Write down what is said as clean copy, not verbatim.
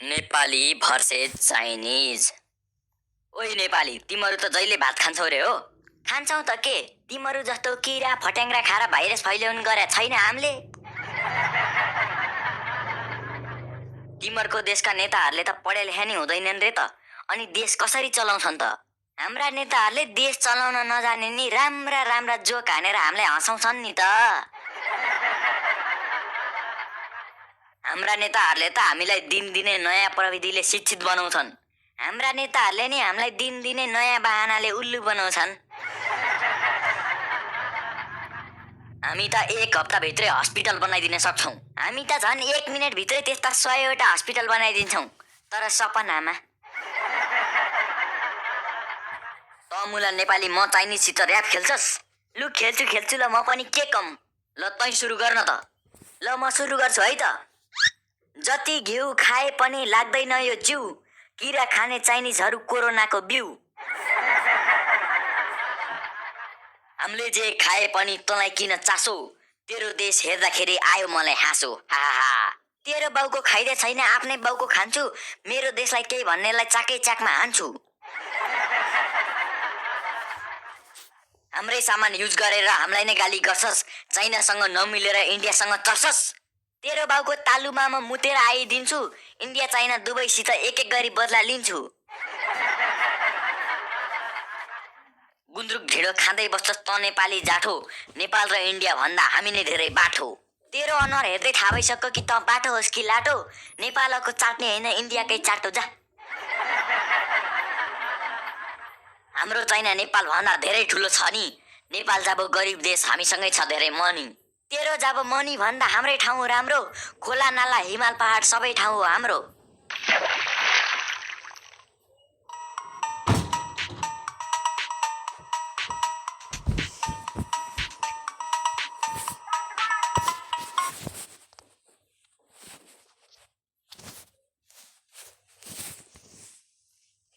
Nepali versus Chinese. ओइ नेपाली, तिमीहरू त जहिले भात खान्छौ रे हो? खान्छौ त के, तिमीहरू जस्तो किरा फट्याङ्ग्रा खाएर भाइरस फैल्याउनु गरे छैन हामीले। तिमीहरूको देशका नेताहरूले त पढे लेखे नि हुँदैनन् रे त, अनि देश कसरी चलाउँछन् त? हाम्रा नेताहरूले देश चलाउन नजाने नि राम्रा राम्रा जोक हानेर हामीलाई हँसाउँछन् नि त। हाम्रा नेताहरूले त हामीलाई दिनदिनै नयाँ प्रविधिले शिक्षित बनाउँछन्। हाम्रा नेताहरूले नि हामीलाई दिनदिनै नयाँ बहानाले उल्लु बनाउँछन्। हामी त एक हप्ताभित्रै हस्पिटल बनाइदिन सक्छौँ। हामी त झन् 1 मिनेटभित्रै त्यस्ता 100वटा हस्पिटल बनाइदिन्छौँ, तर सपनामा। त मुला नेपाली, म चाइनिजसित ऱ्याप खेल्छस्? लु खेल्छु ल, म पनि के कम। ल तै सुरु गर्न त। ल म सुरु गर्छु है त। जति घिउ खाए पनि लाग्दैन यो जिउ, किरा खाने चाइनिजहरू कोरोनाको बिउ। हामीले जे खाए पनि तँलाई किन चासो, तेरो देश हेर्दाखेरि आयो मलाई हाँसो। हा। तेरो बाउको खाइदे छैन, आफ्नै बाउको खान्छु, मेरो देशलाई केही भन्नेलाई चाकै चाकमा हान्छु। हाम्रै सामान युज गरेर हामीलाई नै गाली गर्छस्, चाइनासँग नमिलेर इन्डियासँग चर्छस्। तेरो बाउको तालुमा म मुतेर आइदिन्छु, इन्डिया चाइना दुवैसित एक एक गरी बदला लिन्छु। गुन्द्रुक ढिँडो खाँदै बस्छस् त नेपाली जाठो, नेपाल र इन्डिया भन्दा हामी नै धेरै बाठो। तेरो अनुहार हेर्दै थाहा भइसक्यो कि त बाटो होस् कि लाटो, नेपालको चाट्ने होइन इन्डियाकै चाटो जा। हाम्रो चाइना नेपाल भन्दा धेरै ठुलो छ नि, नेपाल जब गरिब देश हामीसँगै छ धेरै मनी। तेरो जब मनी भन्दा हाम्रै ठाउँ राम्रो, खोला नाला हिमाल पहाड सबै ठाउँ हो हाम्रो।